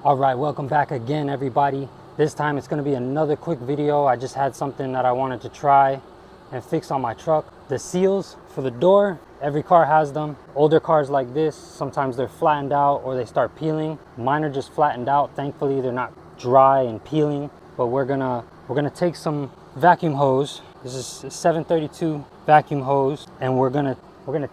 All right, welcome back again, everybody. This time it's going to be another quick video. I just had something that I wanted to try and fix on my truck. The seals for the door, every car has them. Older cars like this, sometimes they're flattened out or they start peeling. Mine are just flattened out. Thankfully, they're not dry and peeling. But we're gonna take some vacuum hose. This is a 732 vacuum hose, and we're gonna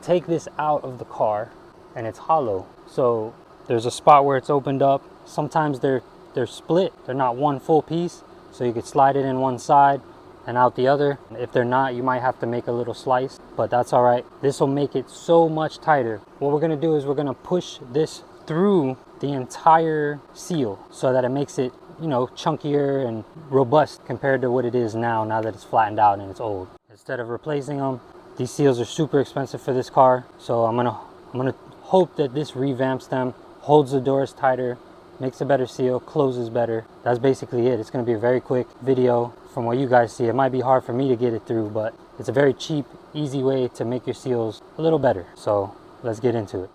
take this out of the car, and it's hollow. So there's a spot where it's opened up. Sometimes they're split. They're not one full piece, so you could slide it in one side and out the other. If they're not, you might have to make a little slice, but that's all right. This will make it so much tighter. What we're gonna do is we're gonna push this through the entire seal so that it makes it, you know, chunkier and robust compared to what it is now that it's flattened out and it's old. Instead of replacing them, these seals are super expensive for this car, so I'm gonna hope that this revamps them, holds the doors tighter, makes a better seal, closes better. That's basically it. It's going to be a very quick video. From what you guys see, it might be hard for me to get it through, but it's a very cheap, easy way to make your seals a little better. So let's get into it.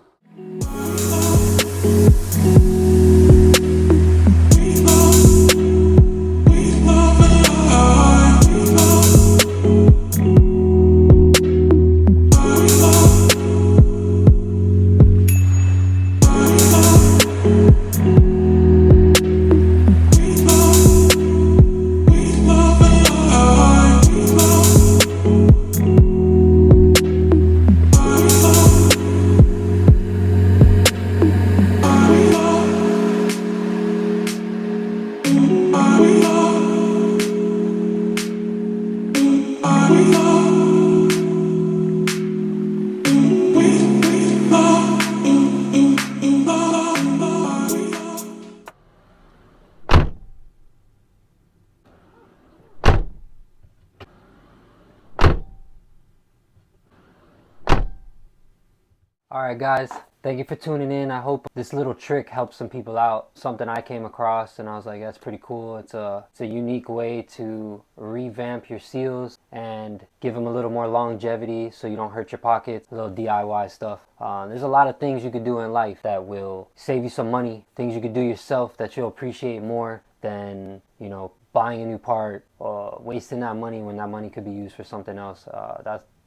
Alright guys, thank you for tuning in. I hope this little trick helps some people out. Something I came across and I was like, that's pretty cool. It's a unique way to revamp your seals and give them a little more longevity so you don't hurt your pockets. A little DIY stuff. There's a lot of things you could do in life that will save you some money. Things you could do yourself that you'll appreciate more than, you know, buying a new part or wasting that money when that money could be used for something else.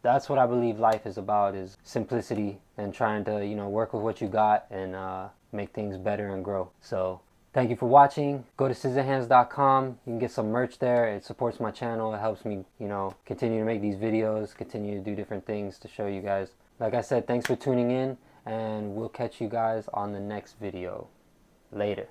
That's what I believe life is about, is simplicity and trying to, you know, work with what you got and make things better and grow. So thank you for watching. Go to scissorhands.com. You can get some merch there. It supports my channel. It helps me, you know, continue to make these videos, continue to do different things to show you guys. Like I said, thanks for tuning in, and we'll catch you guys on the next video. Later.